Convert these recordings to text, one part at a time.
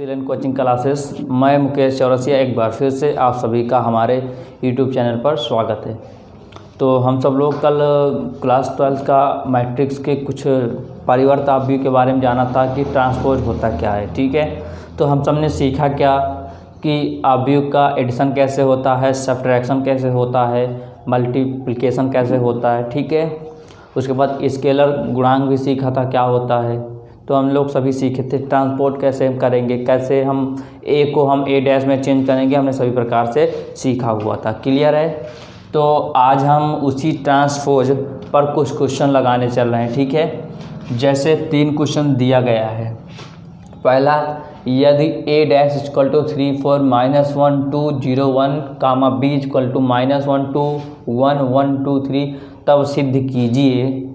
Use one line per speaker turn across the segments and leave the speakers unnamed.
Excellent coaching classes. मैं मुकेश चौरसिया एक बार फिर से आप सभी का हमारे यूट्यूब चैनल पर स्वागत है। तो हम सब लोग कल क्लास 12 का मैट्रिक्स के कुछ परिवर्त अपव्यय के बारे में जाना था कि ट्रांसपोज होता क्या है। ठीक है, तो हम सब ने सीखा क्या कि अपव्यय का एडिशन कैसे होता है, सब्ट्रैक्शन कैसे होता है, मल्टीप्लिकेशन कैसे होता है। ठीक है, उसके बाद स्केलर गुणांक भी सीखा था क्या होता है। तो हम लोग सभी सीखे थे ट्रांसपोर्ट कैसे हम करेंगे, कैसे हम ए को हम ए डैश में चेंज करेंगे, हमने सभी प्रकार से सीखा हुआ था। क्लियर है। तो आज हम उसी ट्रांसपोज पर कुछ क्वेश्चन लगाने चल रहे हैं। ठीक है, जैसे 3 क्वेश्चन दिया गया है। पहला, यदि a dash equal to 3 4 -1 2 0 1 comma b equal to -1 2 1 1 2 3 तब सिद्ध कीजिए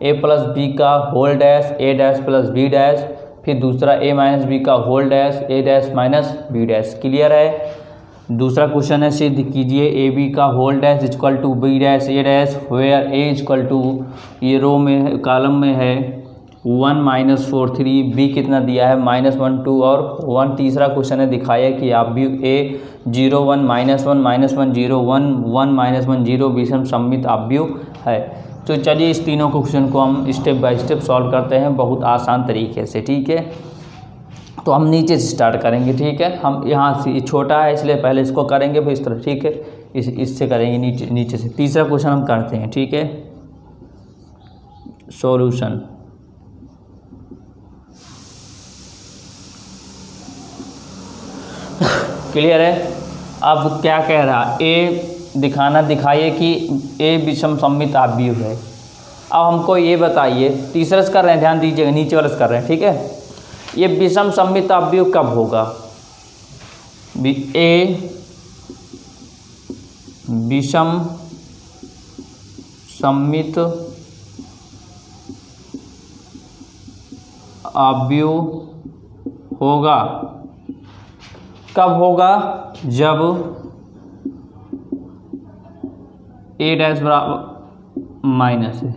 a प्लस बी का whole dash a dash plus b dash, फिर दूसरा a माइनस बी का whole dash a dash minus b dash. Clear है। दूसरा क्वेश्चन है, सिद्ध कीजिए ए बी का whole dash equal to b dash a dash where a equal to, ये रो में कॉलम में है 1 -4 3, b कितना दिया है -1 2 और 1। तीसरा क्वेश्चन है, दिखाया कि आप भी a 0 1 -1 0 1 1 -1 0 विषम सममित अपव्यय है। तो चलिए इस तीनों क्वेश्चन को हम स्टेप बाय स्टेप सॉल्व करते हैं बहुत आसान तरीके से। ठीक है, तो हम नीचे से स्टार्ट करेंगे। ठीक है, हम यहाँ से छोटा है इसलिए पहले इसको करेंगे फिर इस तरह। ठीक है, इससे करेंगे नीचे से। तीसरा क्वेश्चन हम करते हैं। ठीक है, सॉल्यूशन। क्लियर है। अब क्या कह रहा है, ए दिखाइए कि ए विषम सममित अपव्यय है। अब हमको ये बताइए, तीसरा से कर रहे हैं, ध्यान दीजिएगा, नीचे वाला से कर रहे हैं। ठीक है, ये विषम सममित अपव्यय कब होगा। ए विषम सममित अपव्यय होगा कब होगा, जब ए डैश बराबर माइनस है।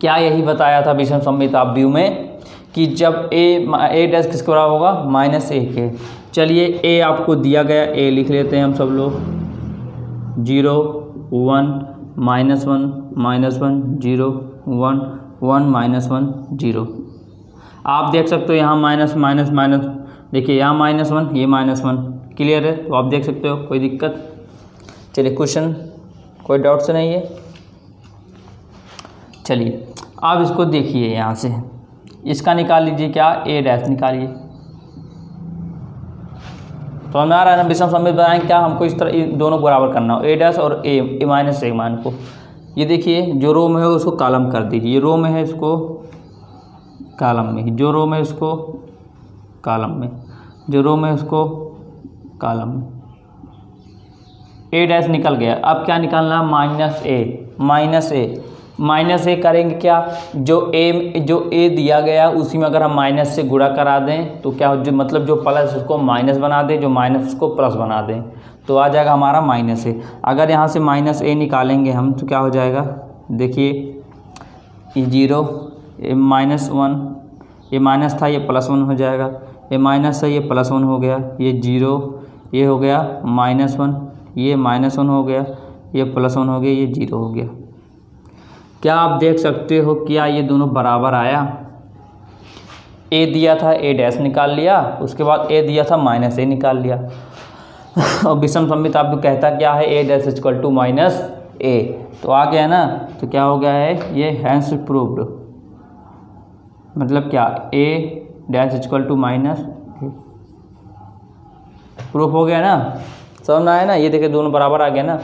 क्या यही बताया था विषम सममित अपव्यय में कि जब ए डैश किसके बराबर होगा, -1 के। चलिए ए आपको दिया गया, ए लिख लेते हैं हम सब लोग 0 1 -1 -1 0 1 1 -1 0। आप देख सकते हो यहाँ माइनस माइनस माइनस, देखिए यहाँ -1 ये -1। क्लियर है। तो आप देख सकते हो, कोई दिक्कत। चलिए क्वेश्चन कोई डाउट से नहीं है। चलिए आप इसको देखिए, यहाँ से इसका निकाल लीजिए, क्या ए डैश निकालिए। तो हम आ रहा है ना, विषम सममित बनाएंगे क्या, हमको इस तरह दोनों बराबर करना हो, ए डैश और ए माइनस ए मान को। ये देखिए जो रो में है उसको कॉलम कर दीजिए, ये रो में है इसको कॉलम में, जो रो में उसको कॉलम में, जो रो में उसको कॉलम में। ए डैश निकल गया। अब क्या निकालना, माइनस ए करेंगे क्या, जो ए दिया गया उसी में अगर हम माइनस से गुणा करा दें तो क्या हो, जो मतलब जो प्लस उसको माइनस बना दें, जो माइनस उसको प्लस बना दें, तो आ जाएगा हमारा -a। अगर यहाँ से -a निकालेंगे हम तो क्या हो जाएगा, देखिए ये 0 ये -1, ये माइनस था ये +1 हो जाएगा, ये माइनस है ये +1 हो गया, ये 0 ये हो गया -1, ये -1 हो गया, ये +1 हो गया, ये 0 हो गया। क्या आप देख सकते हो क्या ये दोनों बराबर आया। ए दिया था ए डैश निकाल लिया, उसके बाद ए दिया था -a निकाल लिया। और विषम सममित अपव्यय कहता क्या है, ए डैश इक्वल टू -a। तो आ गया ना, तो क्या हो गया है, ये हैंस प्रूव्ड। मतलब क्या, A dash equal to -a proof हो गया ना, समझ में आया ना। ये देखिए दोनों बराबर आ गया ना।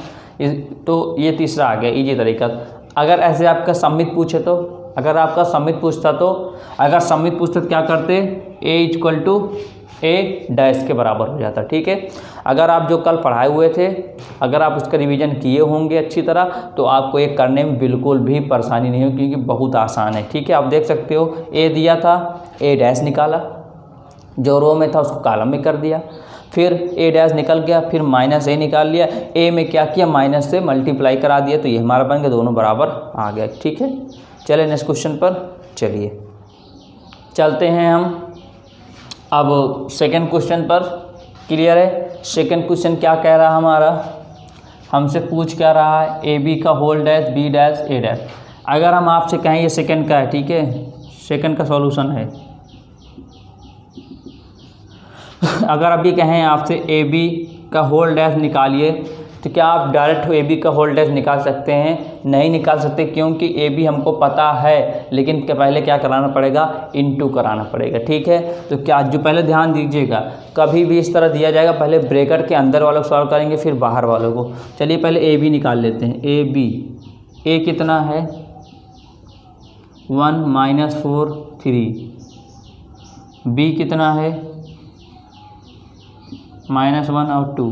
तो ये तीसरा आ गया इजी तरीका। अगर ऐसे आपका सममित पूछे तो, अगर आपका सममित पूछता तो, अगर सममित पूछता तो क्या करते, ए इक्वल टू ए डैश के बराबर हो जाता। ठीक है, अगर आप जो कल पढ़ाए हुए थे, अगर आप उसका रिवीजन किए होंगे अच्छी तरह, तो आपको ये करने में बिल्कुल भी परेशानी नहीं होगी, क्योंकि बहुत आसान है। ठीक है, आप देख सकते हो ए दिया था, ए डैश निकाला, जो रो में था उसको कॉलम में कर दिया, फिर ए डैश निकल गया, फिर -a निकाल लिया, ए में क्या किया, माइनस से मल्टीप्लाई करा दिया, तो ये हमारा बन गया, दोनों बराबर आ गया। ठीक है, चलिए नेक्स्ट क्वेश्चन पर चलिए चलते हैं हम। अब सेकंड क्वेश्चन पर क्लियर है। सेकंड क्वेश्चन क्या कह रहा है हमारा, हमसे पूछ क्या रहा है, ए बी का whole dash B dash A dash. अगर हम आपसे कहें ये सेकंड का है, ठीक है, सेकंड का सॉल्यूशन है। अगर अभी कहें आपसे ए बी का होल डैश निकालिए, तो क्या आप डायरेक्ट ए बी का होल डैश निकाल सकते हैं? नहीं निकाल सकते, क्योंकि ए बी हमको पता है, लेकिन पहले क्या कराना पड़ेगा, इनटू कराना पड़ेगा। ठीक है, तो क्या जो पहले ध्यान दीजिएगा, कभी भी इस तरह दिया जाएगा, पहले ब्रैकेट के अंदर वालों को सॉल्व करेंगे फिर बाहर वालों को। चलिए पहले ए बी निकाल लेते हैं। ए बी, ए कितना है 1 - 4 3, बी कितना है -1 और 2।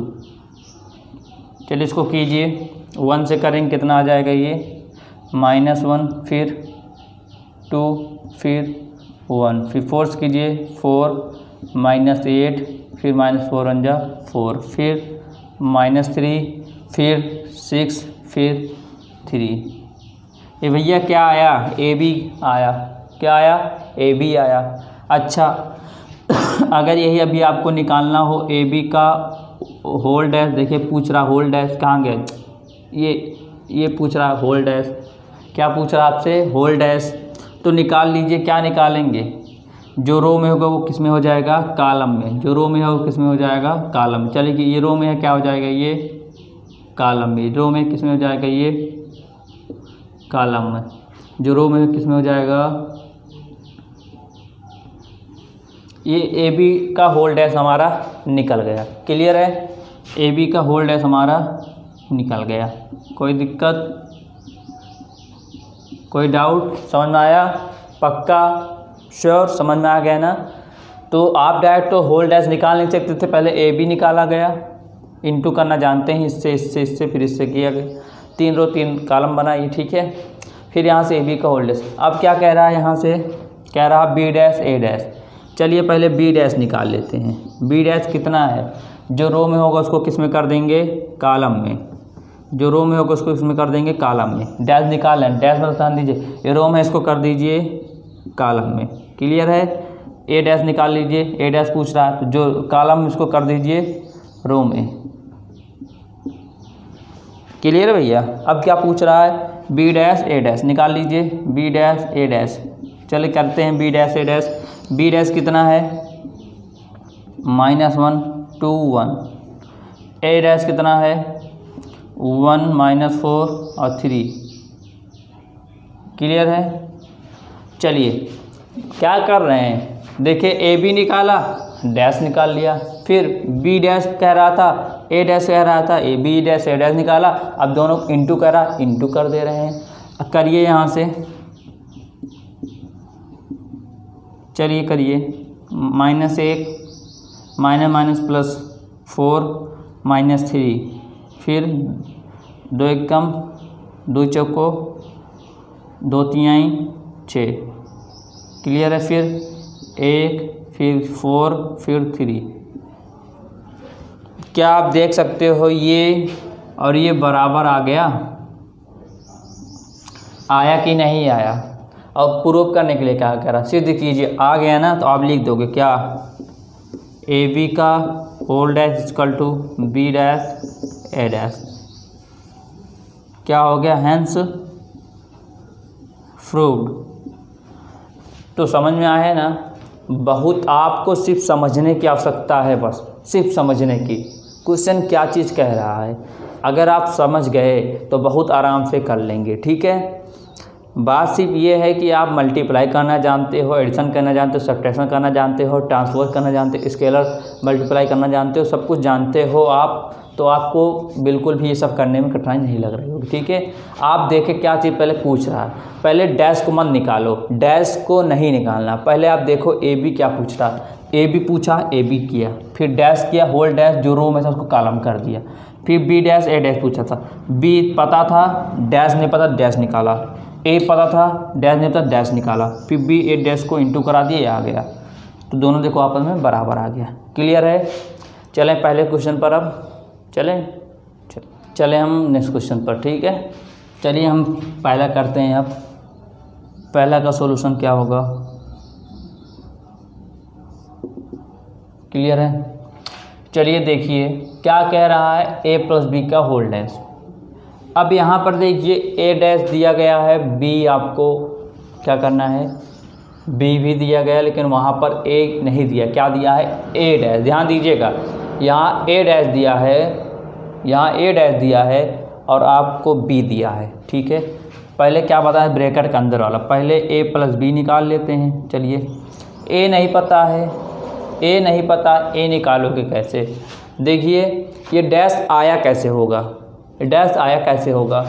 चलिए इसको कीजिए, 1 से करेंगे कितना आ जाएगा ये -1, फिर 2, फिर 1, फिर 4 से कीजिए 4 -8, फिर -4 1 जा 4, फिर -3, फिर 6, फिर 3। ये भैया क्या आया, ए बी आया। क्या आया, ए बी आया। अच्छा अगर यही अभी आपको निकालना हो ए बी का होल डैश, देखिए पूछ रहा होल डैश कहाँ गया, ये पूछ रहा होल डैश, क्या पूछ रहा आपसे, होल डैश। तो निकाल लीजिए, क्या निकालेंगे, जो रो में होगा वो किस में हो जाएगा, कॉलम में। जो रो में है वो किस में हो जाएगा, कॉलम में। चलिए कि ये रो में है, क्या हो जाएगा ये कॉलम में। रो में किस में हो जाएगा, ये कॉलम में। जो रो में किस में हो जाएगा, ये ए बी का होल डैश हमारा निकल गया। क्लियर है, ए बी का होल डैश हमारा निकल गया। कोई दिक्कत, कोई डाउट, समझ में आया, पक्का श्योर, समझ में आ गया ना। तो आप डायरेक्ट तो होल डैश निकाल नहीं सकते थे, पहले ए बी निकाला गया, इनटू करना जानते हैं, इससे फिर इससे किया गया, 3 रो 3 कॉलम बनाइए। ठीक है, फिर यहाँ से ए बी का होल डैश। अब क्या कह रहा है, यहाँ से कह रहा बी डैश ए डैश। चलिए पहले बी डैश निकाल लेते हैं। बी डैश कितना है, जो रो में होगा उसको किस में कर देंगे, कॉलम में। जो रो में होगा उसको इसमें कर देंगे कॉलम में। डैश निकाल लें, डैश में ध्यान दीजिए, ये रो में इसको कर दीजिए कॉलम में। क्लियर है, ए डैश निकाल लीजिए, ए डैश पूछ रहा है तो जो कॉलम में इसको कर दीजिए रो में। क्लियर है भैया। अब क्या पूछ रहा है, बी डैश ए डैश निकाल लीजिए, बी डैश ए डैश। चलिए करते हैं B dash A dash. B dash कितना है -1 2 1, ए डैश कितना है 1 -4 और 3। क्लियर है। चलिए क्या कर रहे हैं, देखिए ए बी निकाला, डैश निकाल लिया, फिर बी डैश कह रहा था, ए डैश कह रहा था, A B dash A dash निकाला। अब दोनों इंटू करा, इंटू कर दे रहे हैं। अब करिए यहाँ से, चलिए करिए, -1 -+4 -3, फिर 2 एकम 2 चौको 2 तिहाई 6। क्लियर है, फिर 1, फिर 4, फिर 3। क्या आप देख सकते हो ये और ये बराबर आ गया, आया कि नहीं आया। और प्रूफ करने के लिए क्या कह रहा, सिद्ध कीजिए, आ गया ना, तो आप लिख दोगे क्या, ए बी का whole dash equal to B dash A dash. क्या हो गया, हैंस प्रूव्ड। तो समझ में आया ना, बहुत आपको सिर्फ समझने की आवश्यकता है, बस सिर्फ समझने की, क्वेश्चन क्या चीज़ कह रहा है। अगर आप समझ गए तो बहुत आराम से कर लेंगे। ठीक है, बात सिर्फ ये है कि आप मल्टीप्लाई करना जानते हो, एडिशन करना जानते हो, सब्ट्रैक्शन करना जानते हो, ट्रांसपोज करना जानते हो, स्केलर मल्टीप्लाई करना जानते हो, सब कुछ जानते हो आप, तो आपको बिल्कुल भी ये सब करने में कठिनाई नहीं लग रही होगी। ठीक है, आप देखें क्या चीज़ पहले पूछ रहा है, पहले डैश को मत निकालो, डैश को नहीं निकालना, पहले आप देखो ए बी क्या पूछ रहा है। ए बी पूछा, ए बी किया, फिर डैश किया, होल डैश जो रो में था उसको कॉलम कर दिया। फिर बी डैश ए डैश पूछा था, बी पता था, डैश नहीं पता, डैश निकाला। ए पता था, डैश नहीं पता, डैश निकाला। फिर बी ए डैश को इंटू करा दिया, आ गया। तो दोनों देखो आपस में बराबर आ गया। क्लियर है। चलें पहले क्वेश्चन पर, अब चलें हम नेक्स्ट क्वेश्चन पर। ठीक है, चलिए हम पहला करते हैं। अब पहला का सॉल्यूशन क्या होगा, क्लियर है। चलिए देखिए क्या कह रहा है, ए प्लस बी का होल डैश। अब यहाँ पर देखिए ए डैश दिया गया है, बी आपको क्या करना है, बी भी दिया गया लेकिन वहाँ पर ए नहीं दिया, क्या दिया है, ए डैश। ध्यान दीजिएगा यहाँ ए डैश दिया है, यहाँ ए डैश दिया है और आपको बी दिया है। ठीक है, पहले क्या पता है, ब्रैकेट के अंदर वाला, पहले ए प्लस बी निकाल लेते हैं। चलिए ए नहीं पता है, ए नहीं पता, ए निकालोगे कैसे। देखिए ये डैश आया कैसे होगा, डैश आया कैसे होगा,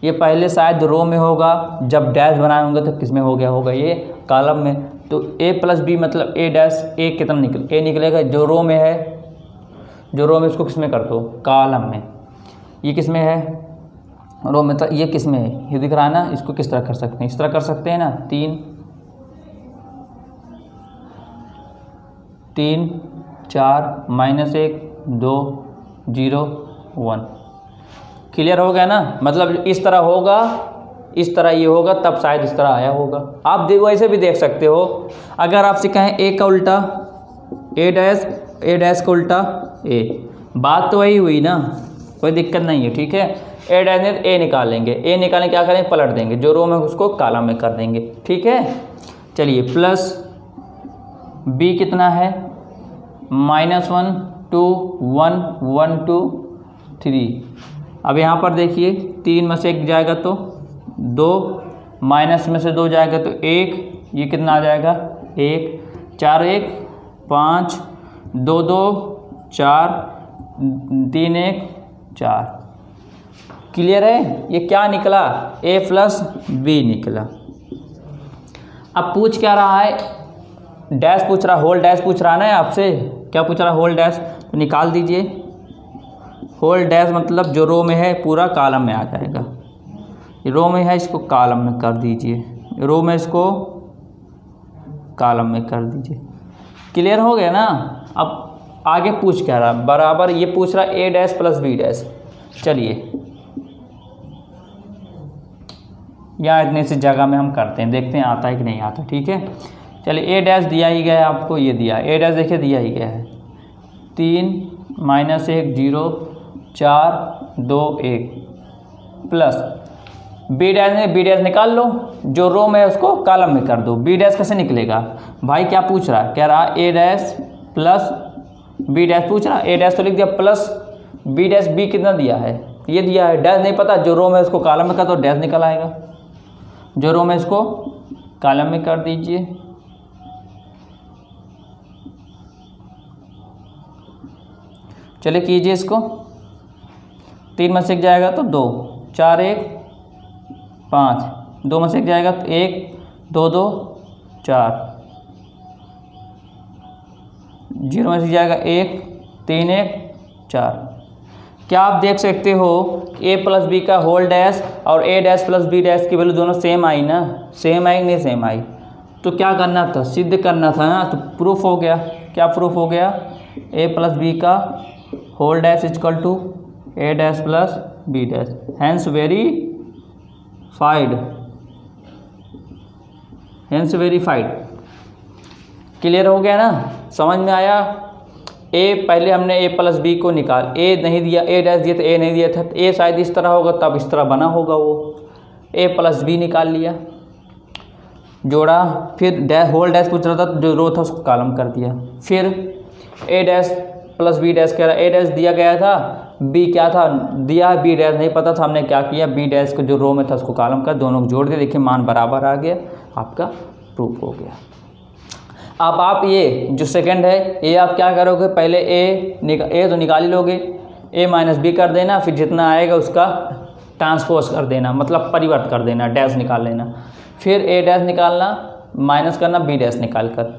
ये पहले शायद रो में होगा, जब डैश बनाए होंगे तो किस में हो गया होगा, ये कॉलम में। तो ए प्लस बी मतलब ए डैश, ए कितना ए निकलेगा जो रो में है, जो रो में इसको किस में कर दो, कॉलम में। ये किस में है, रो में, तो ये किस में है, ये दिख रहा है ना। इसको किस तरह कर सकते हैं, इस तरह कर सकते हैं ना, 3 3 4 -1 2 0 1। क्लियर हो गया ना, मतलब इस तरह होगा, इस तरह ये होगा, तब शायद इस तरह आया होगा। आप वैसे भी देख सकते हो, अगर आपसे कहें ए का उल्टा ए डैश का उल्टा ए, बात तो वही हुई ना, कोई दिक्कत नहीं है। ठीक है, ए डैश ने ए निकालेंगे, ए निकालें क्या करेंगे, पलट देंगे, जो रो में उसको कॉलम में कर देंगे। ठीक है, चलिए प्लस बी कितना है, -1 2 1 1 2 3। अब यहाँ पर देखिए 3 में से 1 जाएगा तो 2, माइनस में से 2 जाएगा तो 1, ये कितना आ जाएगा 1, 4 1 5 2 2 4 3 1 4। क्लियर है, ये क्या निकला, ए प्लस बी निकला। अब पूछ क्या रहा है, डैश पूछ रहा, होल डैश पूछ रहा है ना आपसे, क्या पूछ रहा है, होल डैश। तो निकाल दीजिए, होल डैश मतलब जो रो में है पूरा कॉलम में आ जाएगा। रो में है इसको कॉलम में कर दीजिए, रो में इसको कॉलम में कर दीजिए। क्लियर हो गया ना। अब आगे पूछ क्या रहा, बराबर ये पूछ रहा ए डैश प्लस बी डैश। चलिए यहाँ इतने से जगह में हम करते हैं, देखते हैं आता है कि नहीं आता। ठीक है, चलिए ए डैश दिया ही गया है आपको, ये दिया ए डैश देखिए दिया ही गया है, 3 -1 0 4 2 1 प्लस बी डैश निकाल लो, जो रो में है उसको कॉलम में कर दो। बी डैश कैसे निकलेगा भाई, क्या पूछ रहा है, कह रहा ए डैश प्लस बी डैश पूछ रहा, ए डैश तो लिख दिया प्लस बी डैश, बी कितना दिया है, ये दिया है, डैश नहीं पता, जो रो में उसको कॉलम में कर दो, डैश निकल आएगा, जो रो में इसको कॉलम में कर दीजिए। चलिए कीजिए इसको, 3 में से 1 जाएगा तो 2, 4 1 5, 2 में से 1 जाएगा तो 1 2 2 4, 0 में से जाएगा 1 3 1 4। क्या आप देख सकते हो ए प्लस बी का होल डैश और ए डैश प्लस बी डैश की वैल्यू दोनों सेम आई ना, सेम आई नहीं सेम आई। तो क्या करना था, सिद्ध करना था ना, तो प्रूफ हो गया। क्या प्रूफ हो गया, ए प्लस बी का whole dash equal to A dash plus B dash, hence verified, hence verified. Clear हो गया ना, समझ में आया। ए पहले हमने ए प्लस बी को निकाल, ए नहीं दिया, ए डैश दिया तो ए नहीं दिया था, तो ए शायद इस तरह होगा तब इस तरह बना होगा, वो ए प्लस बी निकाल लिया, जोड़ा, फिर डैश होल डैश पूछ रहा था तो जो रो था उसको कॉलम कर दिया, फिर ए डैश प्लस बी डैश कह रहा, ए डैश दिया गया था, बी क्या था दिया, बी डैश नहीं पता था, हमने क्या किया, बी डैश को जो रो में था उसको कॉलम कर, दोनों को जोड़ दिया, देखिए मान बराबर आ गया, आपका प्रूफ हो गया। अब आप ये जो सेकंड है ये आप क्या करोगे, पहले ए तो निकाल ही लोगे, ए माइनस बी कर देना, फिर जितना आएगा उसका ट्रांसपोज कर देना, मतलब परिवर्त कर देना, डैश निकाल लेना, फिर ए डैश निकालना, माइनस करना बी डैश निकाल कर,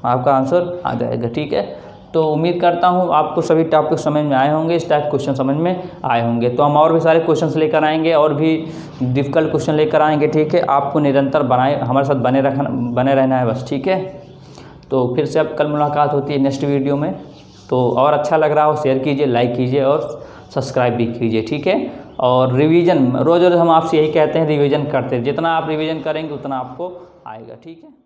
आपका आंसर आ जाएगा। ठीक है, तो उम्मीद करता हूँ आपको सभी टॉपिक समझ में आए होंगे, इस टाइप क्वेश्चन समझ में आए होंगे। तो हम और भी सारे क्वेश्चंस लेकर आएंगे और भी डिफ़िकल्ट क्वेश्चन लेकर आएंगे। ठीक है, आपको निरंतर हमारे साथ बने रहना है बस। ठीक है, तो फिर से अब कल मुलाकात होती है नेक्स्ट वीडियो में। तो और अच्छा लग रहा हो शेयर कीजिए, लाइक कीजिए और सब्सक्राइब भी कीजिए। ठीक है, और रिवीजन रोज़ रोज़ हम आपसे यही कहते हैं, रिवीजन करते हैं, जितना आप रिवीजन करेंगे उतना आपको आएगा। ठीक है।